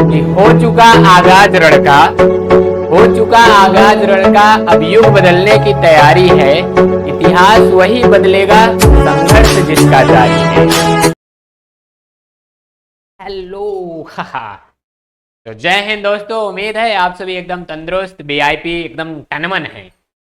कि हो चुका आगाज रण का अब युग बदलने की तैयारी है। इतिहास वही बदलेगा संघर्ष जिसका जारी है। हेलो तो जय हिंद दोस्तों, उम्मीद है आप सभी एकदम तंदुरुस्त वीआईपी एकदम टनमन है।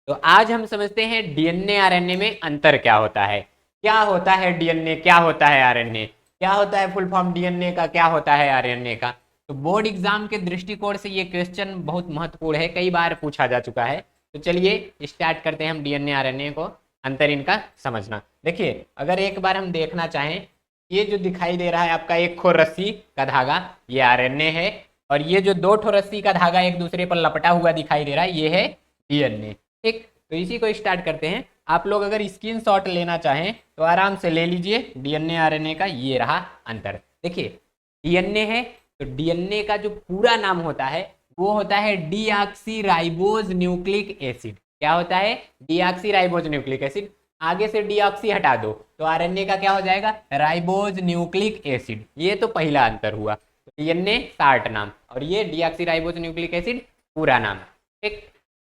तो आज हम समझते हैं डीएनए आरएनए में अंतर क्या होता है। क्या होता है डीएनए, क्या होता है आरएनए, क्या होता है फुल फॉर्म डीएनए का, क्या होता है आरएनए का। तो बोर्ड एग्जाम के दृष्टिकोण से ये क्वेश्चन बहुत महत्वपूर्ण है, कई बार पूछा जा चुका है। तो चलिए स्टार्ट करते हैं हम डीएनए आरएनए को अंतर इनका समझना। देखिए, अगर एक बार हम देखना चाहें, ये जो दिखाई दे रहा है आपका एक खो रस्सी का धागा, ये आरएनए है। और ये जो दो ठो रस्सी का धागा एक दूसरे पर लपटा हुआ दिखाई दे रहा है, ये है डीएनए। ठीक, तो इसी को स्टार्ट करते हैं। आप लोग अगर स्क्रीनशॉट लेना चाहें तो आराम से ले लीजिए डीएनए आरएनए का। ये रहा अंतर। देखिए, डीएनए है तो डीएनए का जो पूरा नाम होता है वो होता है डीऑक्सीराइबोज न्यूक्लिक एसिड। क्या होता है? Deoxyribose nucleic acid. आगे से डीऑक्सी हटा दो तो आरएनए का क्या हो जाएगा? Ribose nucleic acid. ये तो पहला अंतर हुआ। डीएनए शार्ट नाम और ये डीऑक्सीराइबोज न्यूक्लिक एसिड पूरा नाम। ठीक,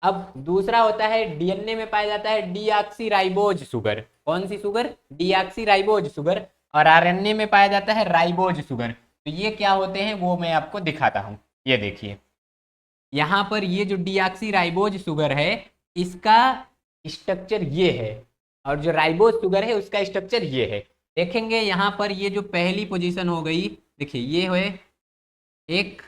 अब दूसरा होता है डीएनए में पाया जाता है डीऑक्सीराइबोज शुगर। कौन सी शुगर? Deoxyribose sugar. और आरएनए में पाया जाता है राइबोज शुगर। तो ये क्या होते हैं वो मैं आपको दिखाता हूं। ये देखिए, यहां पर ये जो डीऑक्सीराइबोज शुगर है इसका स्ट्रक्चर ये है, और जो राइबोज शुगर है उसका स्ट्रक्चर ये है। देखेंगे यहाँ पर ये जो पहली पोजीशन हो गई, देखिए ये है एक,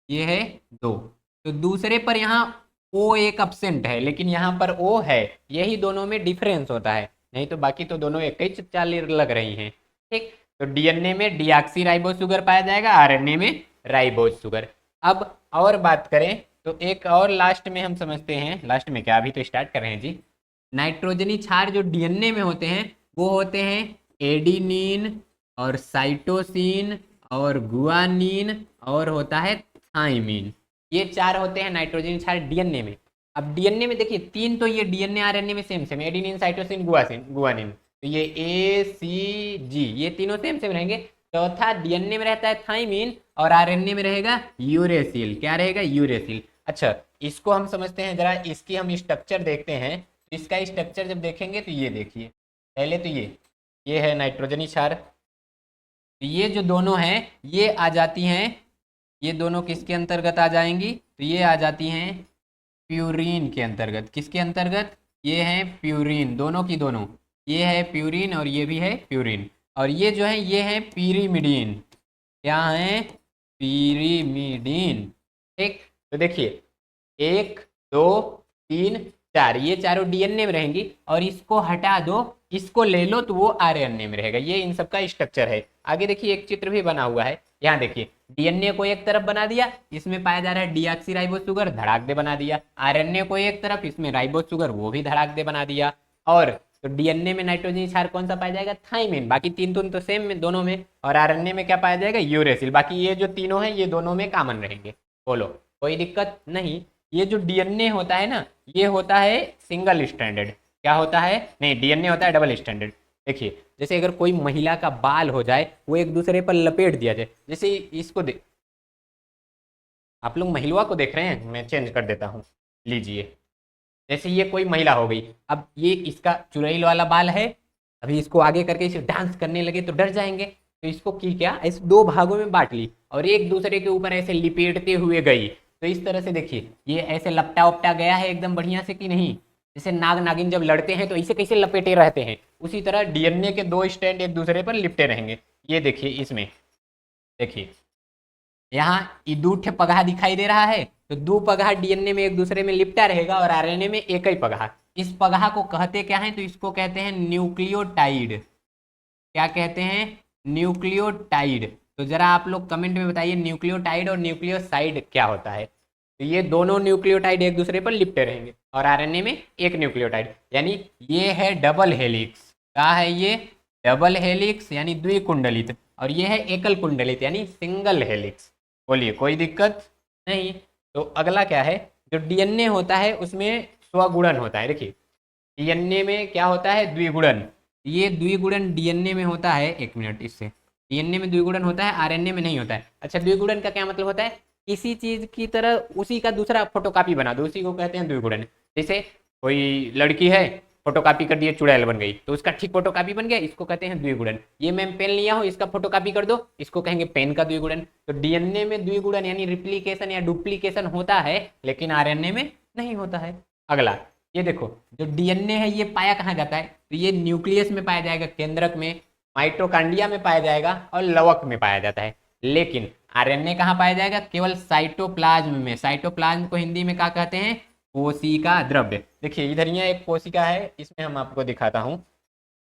ये है दो। तो दूसरे पर यहाँ ओ एक अपसेंट है, लेकिन यहाँ पर ओ है। यही दोनों में डिफरेंस होता है, नहीं तो बाकी तो दोनों एक ही चाल लग रही हैं। ठीक, तो डीएनए में डीऑक्सीराइबोज शुगर पाया जाएगा, आरएनए में राइबोज शुगर। अब और बात करें तो एक और लास्ट में हम समझते हैं, लास्ट में क्या, अभी तो स्टार्ट कर रहे हैं जी। नाइट्रोजनी क्षार जो डीएनए में होते हैं वो होते हैं एडिनिन और साइटोसिन और गुआनिन और होता है थाइमिन। ये चार होते हैं नाइट्रोजन क्षार डीएनए में। अब डीएनए में देखिए तीन तो ये डीएनए आरएनए में same same, adenine cytosine guanine. तो ये ए सी जी ये तीनों सेम सेम रहेंगे। चौथा डीएनए में रहता है थाइमिन और आरएनए में रहेगा यूरेसिल। क्या रहेगा? यूरेसिल। अच्छा, इसको हम समझते हैं जरा, इसकी हम स्ट्रक्चर देखते हैं। इसका स्ट्रक्चर जब देखेंगे तो ये देखिए, पहले तो ये है नाइट्रोजनी क्षार। ये जो दोनों हैं ये आ जाती हैं, ये दोनों किसके अंतर्गत आ जाएंगी? तो ये आ जाती हैं प्यूरीन के अंतर्गत। किसके अंतर्गत? ये है प्यूरीन, दोनों की दोनों। ये है प्यूरीन और ये भी है प्यूरीन। और ये जो है ये है पीरीमिडीन। क्या है? पीरीमिडीन। ठीक, तो देखिए एक दो तीन चार, ये चारों डीएनए में रहेंगी। और इसको हटा दो, इसको ले लो तो वो आरएनए में रहेगा। ये इन सबका स्ट्रक्चर है। आगे देखिए एक चित्र भी बना हुआ है, यहाँ देखिए डीएनए को एक तरफ बना दिया, इसमें पाया जा रहा है डीऑक्सीराइबोज शुगर, धड़ाक दे बना दिया। आरएनए को एक तरफ, इसमें राइबोज शुगर, वो भी धड़ाक दे बना दिया। और तो डीएनए में नाइट्रोजन क्षार कौन सा पाया जाएगा? थाइमिन। बाकी तीन तो सेम में दोनों में। और आरएनए में क्या पाया जाएगा? यूरेसिल। बाकी ये जो तीनों हैं ये दोनों में कॉमन रहेंगे। बोलो, कोई दिक्कत नहीं। ये जो डीएनए होता है ना, ये होता है सिंगल स्टैंडर्ड। क्या होता है? नहीं, डीएनए होता है डबल स्टैंडर्ड। देखिए, जैसे अगर कोई महिला का बाल हो जाए, वो एक दूसरे पर लपेट दिया जाए, जैसे इसको आप लोग महिला को देख रहे हैं, मैं चेंज कर देता हूँ। लीजिए, जैसे ये कोई महिला हो गई, अब ये इसका चुड़ैल वाला बाल है। अभी इसको आगे करके इसे डांस करने लगे तो डर जाएंगे। तो इसको की क्या, ऐसे दो भागों में बांट ली और एक दूसरे के ऊपर ऐसे लिपेटते हुए गई। तो इस तरह से देखिए ये ऐसे लपटा उपटा गया है एकदम बढ़िया से कि नहीं। जैसे नाग नागिन जब लड़ते हैं तो इसे कैसे लपेटे रहते हैं, उसी तरह डीएनए के दो स्टैंड एक दूसरे पर लिपटे रहेंगे। ये देखिए, इसमें देखिए यहाँ दो ठे पगहा दिखाई दे रहा है। तो दो पगहा डीएनए में एक दूसरे में लिपटा रहेगा और आरएनए में एक ही पगहा। इस पगहा को कहते क्या है? तो इसको कहते हैं न्यूक्लियोटाइड। क्या कहते हैं? न्यूक्लियोटाइड। तो जरा आप लोग कमेंट में बताइए न्यूक्लियोटाइड और न्यूक्लियोसाइड क्या होता है। तो ये दोनों न्यूक्लियोटाइड एक दूसरे पर लिपटे रहेंगे और आरएनए में एक न्यूक्लियोटाइड, यानी ये है डबल हेलिक्स। क्या है ये? डबल हेलिक्स यानी द्विकुंडलित। और ये है एकल कुंडलित यानी सिंगल हेलिक्स। बोलिए, कोई दिक्कत नहीं। तो अगला क्या है? जो डीएनए होता है उसमें स्वगुणन होता है। देखिए, डीएनए में क्या होता है? द्विगुणन। ये द्विगुणन डीएनए में होता है, एक मिनट, इससे डीएनए में द्विगुणन होता है, आरएनए में नहीं होता है। अच्छा, द्विगुणन का क्या मतलब होता है? किसी चीज की तरह उसी का दूसरा फोटोकॉपी बना दो, उसी को कहते हैं द्विगुणन। जैसे कोई लड़की है, फोटोकॉपी कर दिए, चुड़ैल बन गई, तो उसका ठीक फोटोकॉपी बन गया, इसको कहते हैं द्विगुणन। ये मैं पेन लिया हूँ, इसका फोटोकॉपी कर दो, इसको कहेंगे पेन का द्विगुणन। तो डीएनए में द्विगुणन यानी रिप्लीकेशन या डुप्लीकेशन होता है, लेकिन आरएनए में नहीं होता है। अगला ये देखो, जो डीएनए है ये पाया कहाँ जाता है? तो ये न्यूक्लियस में पाया जाएगा, केंद्रक में, माइटोकांड्रिया में पाया जाएगा और लवक में पाया जाता है। लेकिन आरएनए कहाँ पाया जाएगा? केवल साइटोप्लाज्म में। साइटोप्लाज्म को हिंदी में क्या कहते हैं? कोशिका द्रव्य। देखिए इधर ये एक कोशिका है, इसमें हम आपको दिखाता हूँ,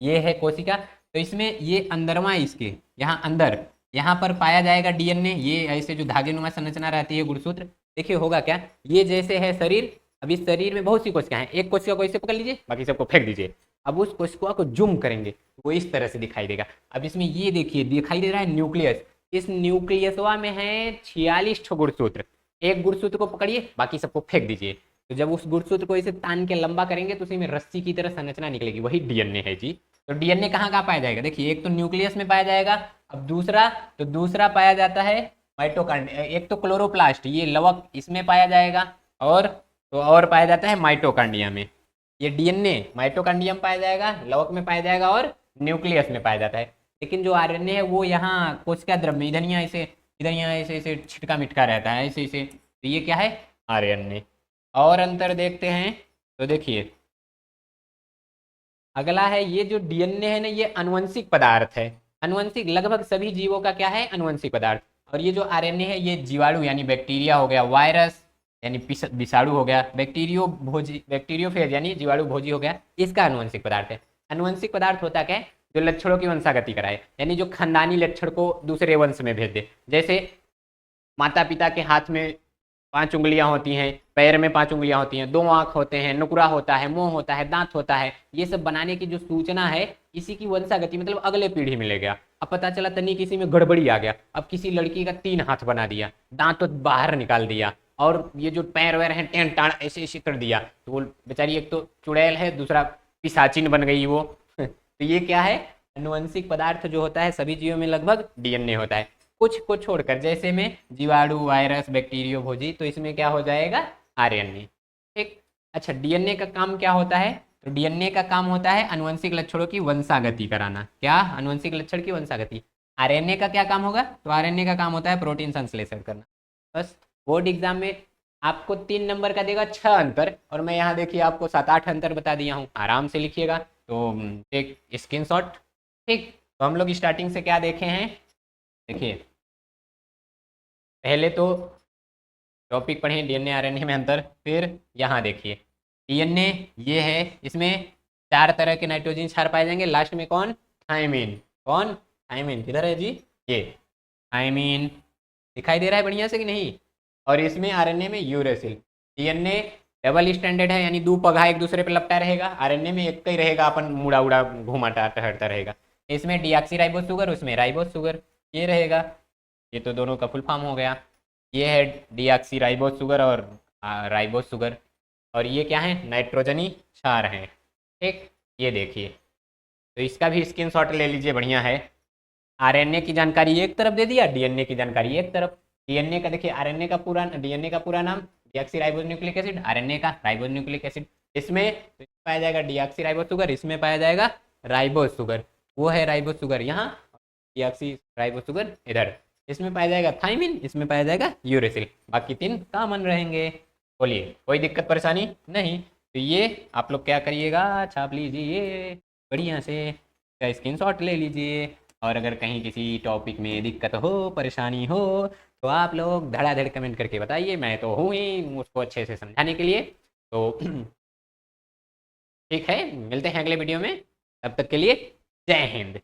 ये है कोशिका। तो इसमें ये अंदरवा इसके यहाँ अंदर यहाँ पर पाया जाएगा डीएनए। ये ऐसे जो धागे नुमा संरचना रहती है, गुणसूत्र। देखिए होगा क्या, ये जैसे है शरीर, अब इस शरीर में बहुत सी कोशिका हैं, एक कोशिका को इसे पकड़ लीजिए, बाकी सबको फेंक दीजिए। अब उस कोशिका को जूम करेंगे, वो इस तरह से दिखाई देगा। अब इसमें ये देखिए दिखाई दे रहा है न्यूक्लियस। इस न्यूक्लियसवा में है 46 गुणसूत्र। एक गुणसूत्र को पकड़िए, बाकी सबको फेंक दीजिए। तो जब उस गुणसूत्र को इसे तान के लंबा करेंगे तो उसी में रस्सी की तरह संरचना निकलेगी, वही डीएनए है जी। तो डीएनए कहाँ कहाँ पाया जाएगा? देखिए एक तो न्यूक्लियस में पाया जाएगा, अब दूसरा पाया जाता है माइटोकांड्रिया। एक तो क्लोरोप्लास्ट, ये लवक, इसमें पाया जाएगा, और पाया जाता है माइटोकांड्रिया में। ये डीएनए माइटोकांड्रिया में पाया जाएगा, लवक में पाया जाएगा और न्यूक्लियस में पाया जाता है। लेकिन जो आरएनए है वो यहाँ कोशिका द्रव्य में, इधर यहाँ ऐसे ऐसे छिटका मिटका रहता है, ऐसे ऐसे। तो ये क्या है? आरएनए। और अंतर देखते हैं तो देखिए अगला है, ये जो डीएनए है ना, ये अनुवंशिक पदार्थ है। अनुवंशिक लगभग सभी जीवों का क्या है? अनुवंशिक पदार्थ। और ये जो आरएनए है ये जीवाणु यानी बैक्टीरिया हो गया, वायरस यानी विषाणु हो गया, बैक्टीरियोफेज यानी जीवाणु भोजी हो गया, इसका अनुवंशिक पदार्थ है। अनुवंशिक पदार्थ होता क्या है? जो लक्षणों की वंशागति कराए, यानी जो खानदानी लक्षण को दूसरे वंश में भेज दे। जैसे माता पिता के हाथ में 5 उंगलियां होती हैं, पैर में 5 उंगलियां होती हैं, 2 आंख होते हैं, नुकरा होता है, मुंह होता है, दांत होता है, ये सब बनाने की जो सूचना है इसी की वंशागति, मतलब अगले पीढ़ी में ले गया। अब पता चला तनी किसी में गड़बड़ी आ गया, अब किसी लड़की का 3 हाथ बना दिया, दांत तो बाहर निकाल दिया, और ये जो पैर वैर हैं टेन टाण ऐसे ऐसे कर दिया, तो वो बेचारी एक तो चुड़ैल है, दूसरा पिशाचिन बन गई वो। तो ये क्या है? अनुवंशिक पदार्थ जो होता है सभी जीवों में लगभग डीएनए होता है, कुछ को छोड़कर। जैसे में जीवाणु, वायरस, बैक्टीरियो भोजी, तो इसमें क्या हो जाएगा? आरएनए। ठीक। अच्छा, डीएनए का काम क्या होता है? तो डीएनए का काम होता है अनुवंशिक लक्षणों की वंशागति कराना। क्या? अनुवंशिक लक्षण की वंशागति। आरएनए का क्या काम होगा? तो आरएनए का काम होता है प्रोटीन संश्लेषण करना। बस बोर्ड एग्जाम में आपको 3 नंबर का देगा 6 अंतर, और मैं यहाँ देखिए आपको 7-8 अंतर बता दिया हूँ, आराम से लिखिएगा। तो एक स्क्रीनशॉट। ठीक, तो हम लोग स्टार्टिंग से क्या देखे हैं? देखिए पहले तो टॉपिक पढ़े डीएनए आरएनए में अंतर, फिर यहाँ देखिए डीएनए ये है, इसमें 4 तरह के नाइट्रोजन क्षार पाए जाएंगे, लास्ट में कौन? थायमिन। कौन? थायमिन। किधर है जी? ये थायमिन दिखाई दे रहा है बढ़िया से कि नहीं? और इसमें आरएनए में यूरेसिल। डीएनए डबल स्टैंडर्ड है, यानी 2 पगहा एक दूसरे पर लपटा रहेगा, आरएनए में एक ही रहेगा, अपन मुड़ा उड़ा घुमाता टहरता रहेगा। इसमें डीऑक्सीराइबोस शुगर, उसमें राइबोस शुगर, ये रहेगा। ये तो दोनों का फुल फॉर्म हो गया। ये है डीऑक्सीराइबोस शुगर और राइबोस शुगर, और ये क्या है? नाइट्रोजनी क्षार हैं। ठीक, ये देखिए, तो इसका भी स्क्रीनशॉट ले लीजिए, बढ़िया है। आरएनए की जानकारी एक तरफ दे दिया, डीएनए की जानकारी एक तरफ। डीएनए का देखिए, आरएनए का पूरा नाम डीऑक्सीराइबोन्यूक्लिक एसिड, आरएनए का राइबोन्यूक्लिक एसिड। इसमें तो पाया जाएगा डीऑक्सीराइबोस शुगर, इसमें पाया जाएगा राइबोस शुगर, वो है राइबोस शुगर यहाँ, डीऑक्सीराइबोस शुगर इधर। इसमें पाया जाएगा थाइमिन, इसमें पाया जाएगा यूरेसिल, बाकी 3 कॉमन रहेंगे। बोलिए कोई दिक्कत परेशानी नहीं? तो ये आप लोग क्या करिएगा, छाप लीजिए बढ़िया से, स्क्रीनशॉट ले लीजिए, और अगर कहीं किसी टॉपिक में दिक्कत हो, परेशानी हो, तो आप लोग धड़ाधड़ कमेंट करके बताइए, मैं तो हूँ ही उसको अच्छे से समझाने के लिए। तो ठीक है, मिलते हैं अगले वीडियो में, तब तक के लिए जय हिंद।